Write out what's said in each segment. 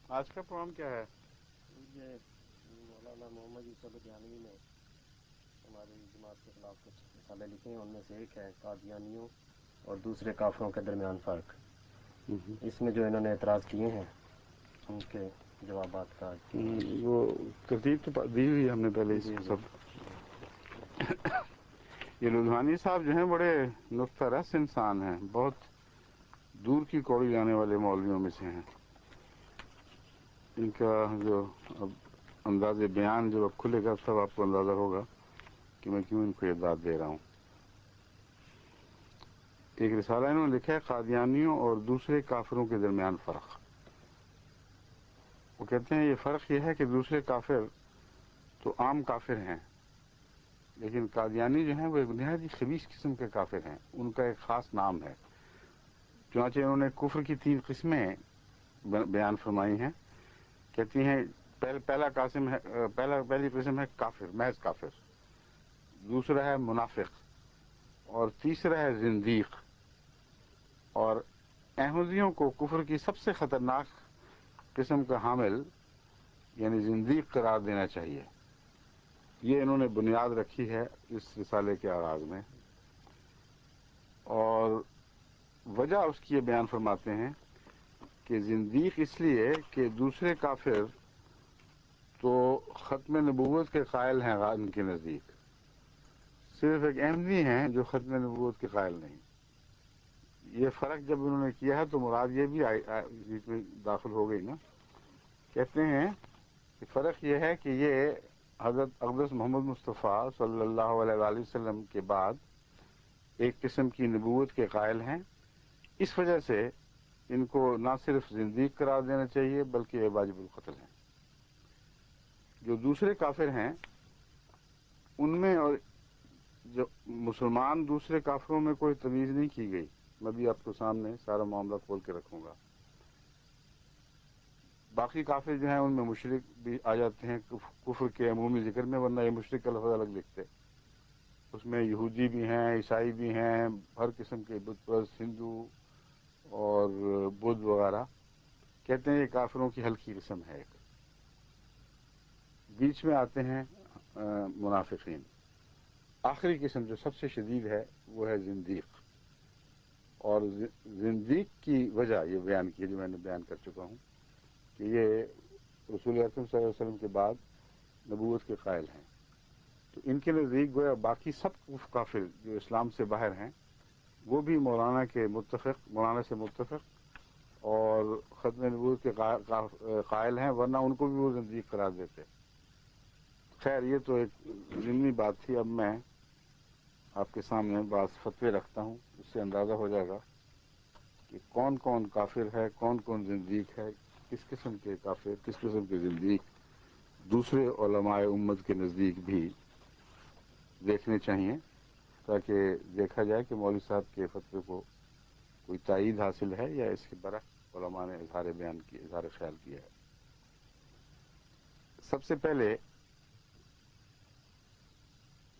آج کا پروگرام کیا ہے؟ یہ مولانا محمد یوسف لدھیانوی نے ہماری جماعت کے خلاف کچھ رسالے لکھے ہیں، ان میں سے ایک ہے قادیانیوں اور دوسرے کافروں کے درمیان فرق۔ اس میں جو انہوں نے اعتراض کیے ہیں ان کے جوابات کا وہ ترتیب تو دی ہوئی ہے ہم نے پہلے اس جی کو جی سب۔ یہ لدھیانوی صاحب جو ہیں بڑے نکتہ رس انسان ہیں، بہت دور کی کوڑی جانے والے مولویوں میں سے ہیں۔ ان کا جو اب انداز بیان جو اب کھلے گا تب آپ کو اندازہ ہوگا کہ میں کیوں ان کو یہ داد دے رہا ہوں۔ ایک رسالہ انہوں نے لکھا ہے قادیانیوں اور دوسرے کافروں کے درمیان فرق۔ وہ کہتے ہیں یہ فرق یہ ہے کہ دوسرے کافر تو عام کافر ہیں، لیکن قادیانی جو ہیں وہ ایک نہایت ہی خبیث قسم کے کافر ہیں، ان کا ایک خاص نام ہے۔ چنانچہ انہوں نے کفر کی 3 قسمیں بیان فرمائی ہیں۔ کہتی ہیں پہلی قسم ہے کافر، محض کافر، دوسرا ہے منافق، اور تیسرا ہے زندیق۔ اور احمدیوں کو کفر کی سب سے خطرناک قسم کا حامل یعنی زندیق قرار دینا چاہیے۔ یہ انہوں نے بنیاد رکھی ہے اس رسالے کے آغاز میں، اور وجہ اس کی یہ بیان فرماتے ہیں کہ زندیق اس لیے کہ دوسرے کافر تو ختم نبوت کے قائل ہیں ان کے نزدیک، صرف ایک احمدی ہیں جو ختم نبوت کے قائل نہیں۔ یہ فرق جب انہوں نے کیا ہے تو مراد یہ بھی داخل ہو گئی نا۔ کہتے ہیں کہ فرق یہ ہے کہ یہ حضرت اقدس محمد مصطفیٰ صلی اللہ علیہ وآلہ وسلم کے بعد ایک قسم کی نبوت کے قائل ہیں، اس وجہ سے ان کو نہ صرف زندیق قرار دینا چاہیے بلکہ یہ واجب القتل ہیں۔ جو دوسرے کافر ہیں ان میں اور جو مسلمان دوسرے کافروں میں کوئی تمیز نہیں کی گئی۔ میں بھی آپ کو سامنے سارا معاملہ کھول کے رکھوں گا۔ باقی کافر جو ہیں ان میں مشرک بھی آ جاتے ہیں کفر کے عمومی ذکر میں، ورنہ یہ مشرک کا لفظ الگ لکھتے۔ اس میں یہودی بھی ہیں، عیسائی بھی ہیں، ہر قسم کے بت پرست، ہندو اور بدھ وغیرہ۔ کہتے ہیں یہ کافروں کی ہلکی قسم ہے۔ ایک بیچ میں آتے ہیں منافقین۔ آخری قسم جو سب سے شدید ہے وہ ہے زندیق، اور زندیق کی وجہ یہ بیان کی ہے جو میں نے بیان کر چکا ہوں کہ یہ رسول اکرم صلی اللہ علیہ وسلم کے بعد نبوت کے قائل ہیں۔ تو ان کے نزدیک گویا باقی سب کافر جو اسلام سے باہر ہیں وہ بھی مولانا سے متفق اور ختم نبوت کے قائل ہیں، ورنہ ان کو بھی وہ زندیق قرار دیتے۔ خیر یہ تو ایک ضمنی بات تھی۔ اب میں آپ کے سامنے بعض فتوے رکھتا ہوں، اس سے اندازہ ہو جائے گا کہ کون کون کافر ہے، کون کون زندیق ہے، کس قسم کے کافر، کس قسم کے زندیق دوسرے علماء امت کے نزدیک بھی دیکھنے چاہیے، تاکہ دیکھا جائے کہ مولوی صاحب کے فتوے کو کوئی تائید حاصل ہے یا اس کے برعکس علماء نے اظہار خیال کیا ہے۔ سب سے پہلے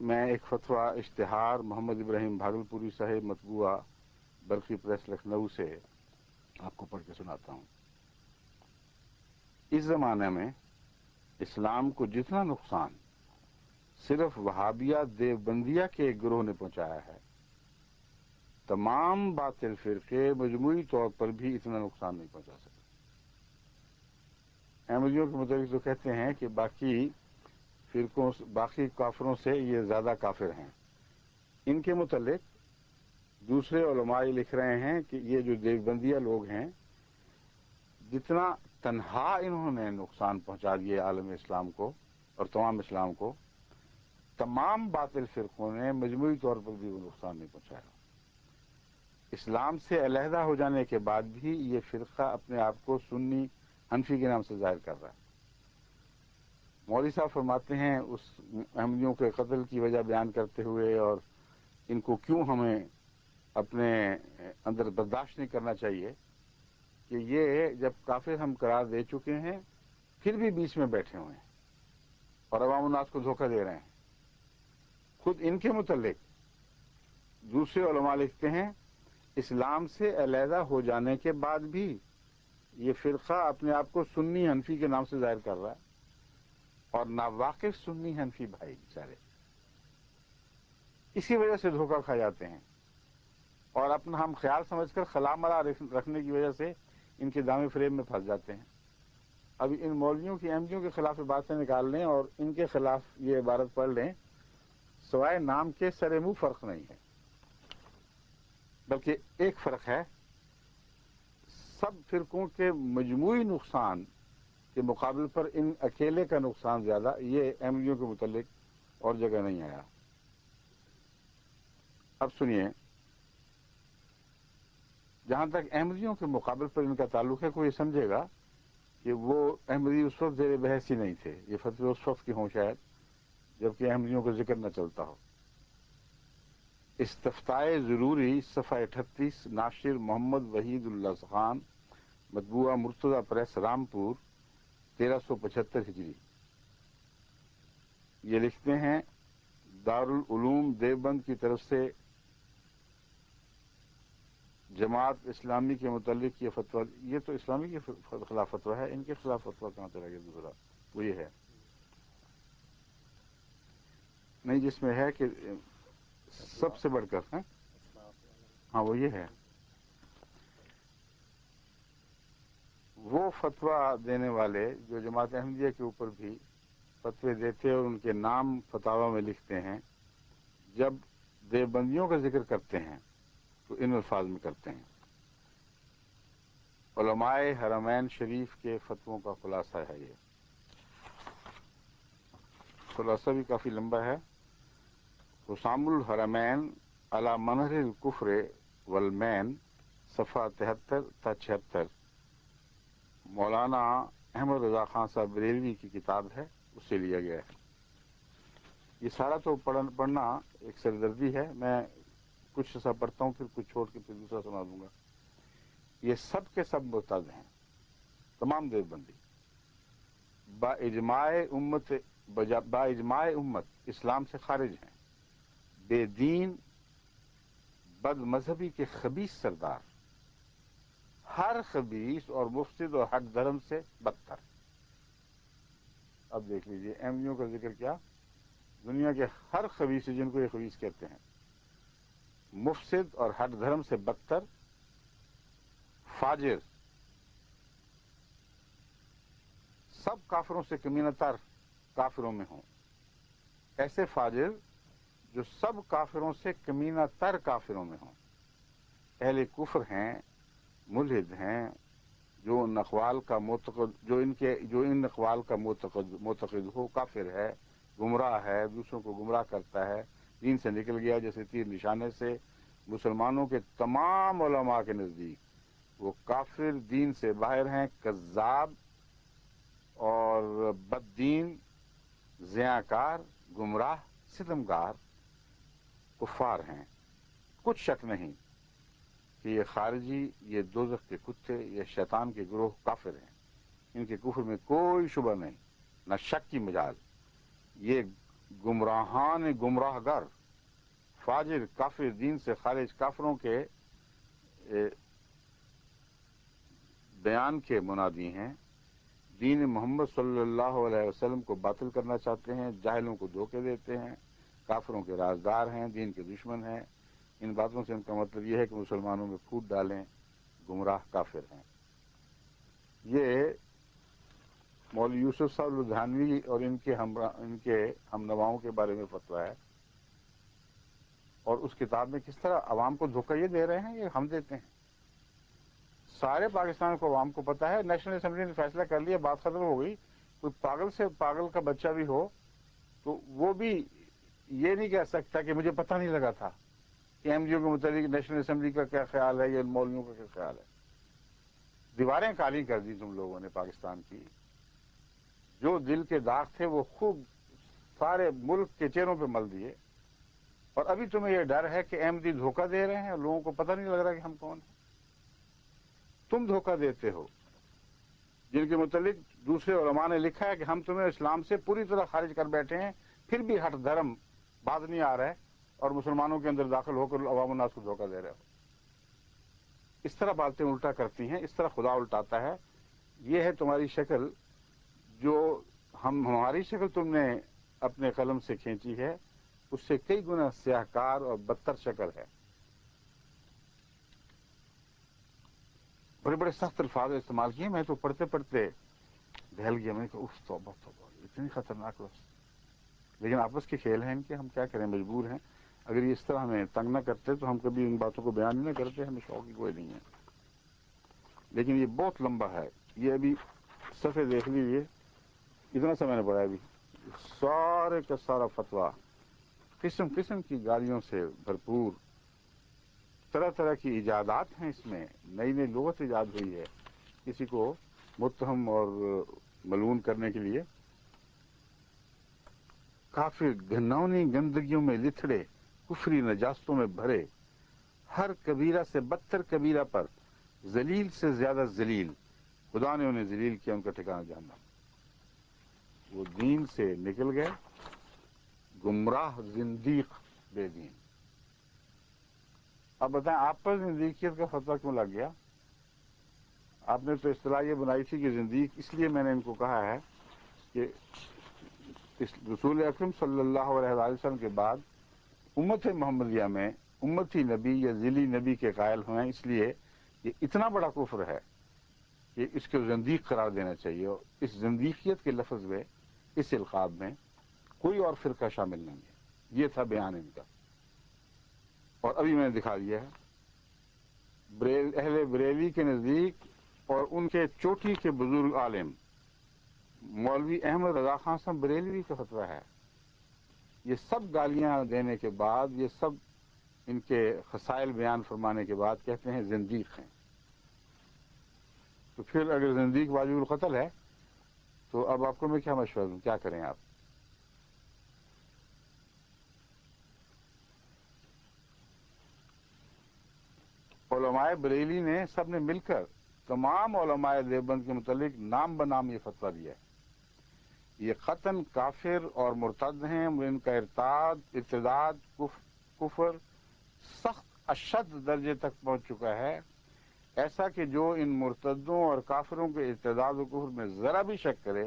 میں ایک فتویٰ اشتہار محمد ابراہیم بھاگلپوری صاحب مطبوعہ برقی پریس لکھنؤ سے آپ کو پڑھ کے سناتا ہوں۔ اس زمانے میں اسلام کو جتنا نقصان صرف وہابیہ دیوبندیہ کے ایک گروہ نے پہنچایا ہے، تمام باطل فرقے مجموعی طور پر بھی اتنا نقصان نہیں پہنچا سکتے۔ احمدیوں کے مطابق تو کہتے ہیں کہ باقی کافروں سے یہ زیادہ کافر ہیں۔ ان کے متعلق دوسرے علماء لکھ رہے ہیں کہ یہ جو دیوبندیہ لوگ ہیں، جتنا تنہا انہوں نے نقصان پہنچا دیا عالم اسلام کو اور تمام اسلام کو، تمام باطل فرقوں نے مجموعی طور پر بھی وہ نقصان نہیں پہنچایا۔ اسلام سے علیحدہ ہو جانے کے بعد بھی یہ فرقہ اپنے آپ کو سنی حنفی کے نام سے ظاہر کر رہا ہے۔ مولوی صاحب فرماتے ہیں اس احمدیوں کے قتل کی وجہ بیان کرتے ہوئے اور ان کو کیوں ہمیں اپنے اندر برداشت نہیں کرنا چاہیے کہ یہ جب کافر ہم قرار دے چکے ہیں پھر بھی بیچ میں بیٹھے ہوئے ہیں اور عوام الناس کو دھوکہ دے رہے ہیں۔ خود ان کے متعلق دوسرے علماء لکھتے ہیں اسلام سے علیحدہ ہو جانے کے بعد بھی یہ فرقہ اپنے آپ کو سنی حنفی کے نام سے ظاہر کر رہا ہے، اور ناواقف سنی حنفی بھائی بیچارے اسی وجہ سے دھوکہ کھا جاتے ہیں، اور اپنا ہم خیال سمجھ کر خلا ملا رکھنے کی وجہ سے ان کے دامے فریب میں پھنس جاتے ہیں۔ اب ان مولویوں کی احمدیوں کے خلاف باتیں نکال لیں اور ان کے خلاف یہ عبارت پڑھ لیں، سوائے نام کے سر منہ فرق نہیں ہے، بلکہ ایک فرق ہے، سب فرقوں کے مجموعی نقصان کے مقابل پر ان اکیلے کا نقصان زیادہ، یہ احمدیوں کے متعلق اور جگہ نہیں آیا۔ اب سنیے، جہاں تک احمدیوں کے مقابل پر ان کا تعلق ہے، کوئی سمجھے گا کہ وہ احمدی اس وقت زیر بحث ہی نہیں تھے، یہ فتوے اس وقت کی ہوں شاید جبکہ احمدیوں کا ذکر نہ چلتا ہو۔ استفتائے ضروری صفحہ 38، ناشر محمد وحید اللہ خان، مطبوعہ مرتضی پریس، رامپور، 1375 ہجری۔ یہ لکھتے ہیں، دارالعلوم دیوبند کی طرف سے جماعت اسلامی کے متعلق یہ فتویٰ، یہ تو اسلامی کے خلاف فتویٰ ہے، ان کے خلاف فتویٰ کہاں چلا گیا دوسرا؟ وہ یہ ہے نہیں، جس میں ہے کہ سب سے بڑھ کر ہاں وہ یہ ہے، وہ فتویٰ دینے والے جو جماعت احمدیہ کے اوپر بھی فتوے دیتے اور ان کے نام فتاوی میں لکھتے ہیں، جب دیوبندیوں کا ذکر کرتے ہیں تو ان الفاظ میں کرتے ہیں، علماء حرمین شریف کے فتووں کا خلاصہ ہے۔ یہ خلاصہ بھی کافی لمبا ہے۔ حسام الحرمین علی منہر الکفر والمین، صفحہ 73 تا 76، مولانا احمد رضا خان صاحب بریلوی کی کتاب ہے، اس سے لیا گیا ہے۔ یہ سارا تو پڑھنا ایک سردردی ہے، میں کچھ ایسا پڑھتا ہوں پھر کچھ چھوڑ کے پھر دوسرا سنا دوں گا۔ یہ سب کے سب مرتد ہیں، تمام دیوبندی، با اجماع امت اسلام سے خارج ہیں، بے دین بد مذہبی کے خبیث سردار، ہر خبیث اور مفسد اور ہٹ دھرم سے بدتر۔ اب دیکھ لیجئے احمدیوں کا ذکر کیا، دنیا کے ہر خبیث جن کو یہ خبیث کہتے ہیں، مفسد اور ہٹ دھرم سے بدتر، فاجر، سب کافروں سے کمینہ تر کافروں میں ہوں، ایسے فاجر جو سب کافروں سے کمینہ تر کافروں میں ہوں، اہل کفر ہیں، ملحد ہیں، جو ان اقوال کا معتقد ہو، کافر ہے، گمراہ ہے، دوسروں کو گمراہ کرتا ہے، دین سے نکل گیا جیسے تیر نشانے سے۔ مسلمانوں کے تمام علماء کے نزدیک وہ کافر، دین سے باہر ہیں، کذاب اور بددین، زیاکار، گمراہ، ستمگار کفار ہیں۔ کچھ شک نہیں کہ یہ خارجی، یہ دوزخ کے کتے، یہ شیطان کے گروہ کافر ہیں، ان کے کفر میں کوئی شبہ نہیں، نہ شک کی مجال۔ یہ گمراہان گمراہ گر، فاجر، کافر، دین سے خارج کافروں کے بیان کے منادی ہیں، دین محمد صلی اللہ علیہ وسلم کو باطل کرنا چاہتے ہیں، جاہلوں کو دھوکے دیتے ہیں، کافروں کے رازدار ہیں، دین کے دشمن ہیں۔ ان باتوں سے ان کا مطلب یہ ہے کہ مسلمانوں میں پھوٹ ڈالیں، گمراہ کافر ہیں۔ یہ مولوی یوسف صاحب لدھیانوی اور ان کے ہم نواؤں کے بارے میں فتویٰ ہے، اور اس کتاب میں کس طرح عوام کو دھوکہ یہ دے رہے ہیں، یہ ہم دیتے ہیں۔ سارے پاکستان کو عوام کو پتا ہے، نیشنل اسمبلی نے فیصلہ کر لیا، بات ختم ہو گئی۔ کوئی پاگل سے پاگل کا بچہ بھی ہو تو وہ بھی یہ نہیں کہہ سکتا کہ مجھے پتہ نہیں لگا تھا کہ احمدیوں کے متعلق نیشنل اسمبلی کا کیا خیال ہے یا مولویوں کا کیا خیال ہے۔ دیواریں کالی کر دی تم لوگوں نے پاکستان کی، جو دل کے داغ تھے وہ خوب سارے ملک کے چہروں پہ مل دیے، اور ابھی تمہیں یہ ڈر ہے کہ احمدی دھوکہ دے رہے ہیں اور لوگوں کو پتہ نہیں لگ رہا کہ ہم کون ہیں۔ تم دھوکہ دیتے ہو، جن کے متعلق دوسرے علماء نے لکھا ہے کہ ہم تمہیں اسلام سے پوری طرح خارج کر بیٹھے ہیں، پھر بھی ہٹ دھرم باز نہیں آ رہا ہے اور مسلمانوں کے اندر داخل ہو کر عوام الناس کو دھوکہ دے رہے ہو۔ اس طرح باتیں الٹا کرتی ہیں، اس طرح خدا الٹاتا ہے۔ یہ ہے تمہاری شکل جو ہماری شکل تم نے اپنے قلم سے کھینچی ہے، اس سے کئی گنا سیاہ کار اور بدتر شکل ہے. بڑے بڑے سخت الفاظ استعمال کیے. میں تو پڑھتے پڑھتے بہل گیا. میں نے کہا اف توبہ توبہ، اتنی خطرناک لفظ. لیکن آپس کے کھیل ہیں ان کے، ہم کیا کریں، مجبور ہیں. اگر یہ اس طرح ہمیں تنگ نہ کرتے تو ہم کبھی ان باتوں کو بیان نہ کرتے. ہمیں شوق ہی کوئی نہیں ہے. لیکن یہ بہت لمبا ہے. یہ ابھی صفحے دیکھ لیجیے، اتنا سا میں نے پڑھا ابھی. سارے کا سارا فتویٰ قسم قسم کی گالیوں سے بھرپور. طرح طرح کی ایجادات ہیں اس میں. نئی نئی لغت ایجاد ہوئی ہے کسی کو متہم اور ملعون کرنے کے لیے. کافر گھنونی گندگیوں میں لتھڑے، کفری نجاستوں میں بھرے، ہر کبیرہ سے بدتر کبیرہ پر ذلیل سے زیادہ ذلیل. خدا نے انہیں ذلیل کیا، ان کا ٹھکانہ جہنم. وہ دین سے نکل گئے، گمراہ زندیق بے دین. اب بتائیں آپ پر زندیقیت کا فتویٰ کیوں لگ گیا؟ آپ نے تو اصطلاح یہ بنائی تھی کہ زندیق. اس لیے میں نے ان کو کہا ہے کہ رسول اکرم صلی اللہ علیہ وسلم کے بعد امت محمدیہ میں امتی نبی یا ذیلی نبی کے قائل ہوئے، اس لیے یہ اتنا بڑا کفر ہے کہ اس کو زندیق قرار دینا چاہیے. اور اس زندیقیت کے لفظ میں، اس القاب میں کوئی اور فرقہ شامل نہیں ہے. یہ تھا بیان ان کا. اور ابھی میں نے دکھا دیا ہے. اہل بریلی کے نزدیک اور ان کے چوٹی کے بزرگ عالم مولوی احمد رضا خان صاحب بریلوی کا فتویٰ ہے. یہ سب گالیاں دینے کے بعد، یہ سب ان کے خسائل بیان فرمانے کے بعد کہتے ہیں زندیق ہیں. تو پھر اگر زندیق واجب القتل ہے تو اب آپ کو میں کیا مشورہ دوں، کیا کریں آپ؟ علماء بریلی نے سب نے مل کر تمام علماء دیوبند کے متعلق نام بنام یہ فتویٰ دیا ہے. یہ قطعاً کافر اور مرتد ہیں. ان کا ارتداد کفر سخت اشد درجے تک پہنچ چکا ہے، ایسا کہ جو ان مرتدوں اور کافروں کے ارتداد و کفر میں ذرا بھی شک کرے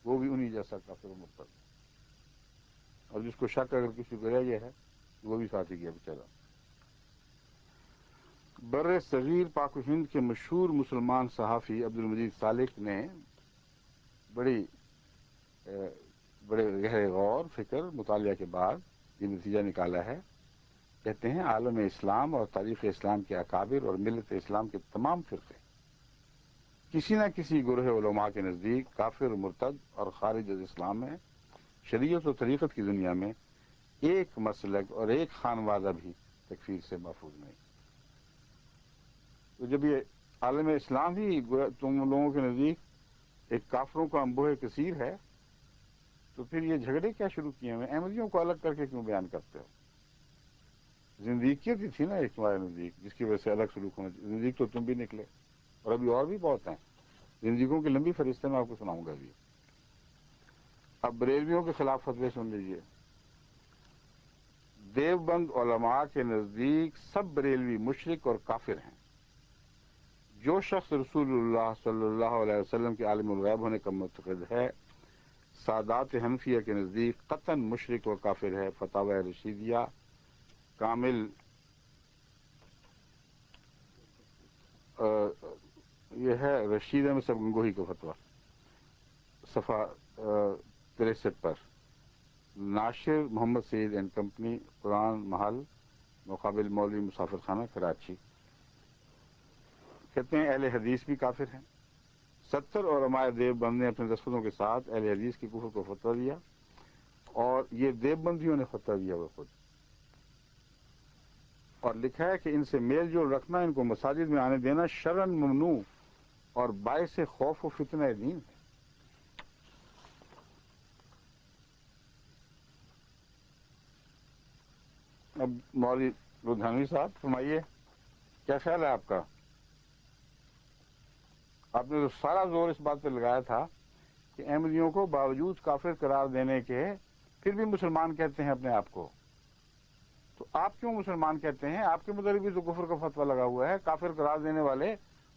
وہ بھی انہی جیسا کافر و مرتد. اور جس کو شک اگر کسی کو رہ گیا ہے وہ بھی ساتھی گیا بیچارہ. بر صغیر پاک و ہند کے مشہور مسلمان صحافی عبدالمجید سالک نے بڑے گہرے غور فکر مطالعہ کے بعد یہ نتیجہ نکالا ہے. کہتے ہیں عالم اسلام اور تاریخ اسلام کے اکابر اور ملت اسلام کے تمام فرقے کسی نہ کسی گروہ علماء کے نزدیک کافر، مرتد اور خارج از اسلام ہے. شریعت و طریقت کی دنیا میں ایک مسلک اور ایک خانوادہ بھی تکفیر سے محفوظ نہیں. تو جب یہ عالم اسلام ہی تم لوگوں کے نزدیک ایک کافروں کا انبوہ کثیر ہے تو پھر یہ جھگڑے کیا شروع کیے ہوئے؟ احمدیوں کو الگ کر کے کیوں بیان کرتے ہو؟ زندیقیت ہی تھی نا ایک تمہارے نزدیک جس کی وجہ سے الگ سلوک ہونا چاہیے. زندیق تو تم بھی نکلے، اور ابھی اور بھی بہت ہیں. زندگیوں کی لمبی فہرست میں آپ کو سناؤں گا ابھی. اب بریلویوں کے خلاف فتوے سن لیجئے. دیوبند علماء کے نزدیک سب بریلوی مشرک اور کافر ہیں. جو شخص رسول اللہ صلی اللہ علیہ وسلم کے عالم الغیب ہونے کا معتقد ہے، سادات حنفیہ کے نزدیک قطعاً مشرک و کافر ہے. فتاوی رشیدیہ کامل یہ ہے رشیدہ میں سب گنگوہی کا فتویٰ، صفحہ 63 پر. ناشر محمد سعید اینڈ کمپنی، قرآن محل، مقابل مولوی مسافر خانہ، کراچی. کہتے ہیں اہل حدیث بھی کافر ہیں. 70 علماء دیوبند نے اپنے دستخطوں کے ساتھ اہل حدیث کی کفر کو فتویٰ دیا، اور یہ دیوبندیوں نے فتویٰ دیا وہ خود. اور لکھا ہے کہ ان سے میل جول رکھنا، ان کو مساجد میں آنے دینا شرعاً ممنوع اور باعث خوف و فتنہ دین ہے. اب مولوی لدھیانوی صاحب فرمائیے کیا خیال ہے آپ کا؟ آپ نے تو سارا زور اس بات پہ لگایا تھا کہ احمدیوں کو باوجود کافر قرار دینے کے پھر بھی مسلمان کہتے ہیں اپنے آپ کو. تو آپ کیوں مسلمان کہتے ہیں؟ آپ کے متعلق بھی تو کفر کا فتویٰ لگا ہوا ہے. کافر قرار دینے والے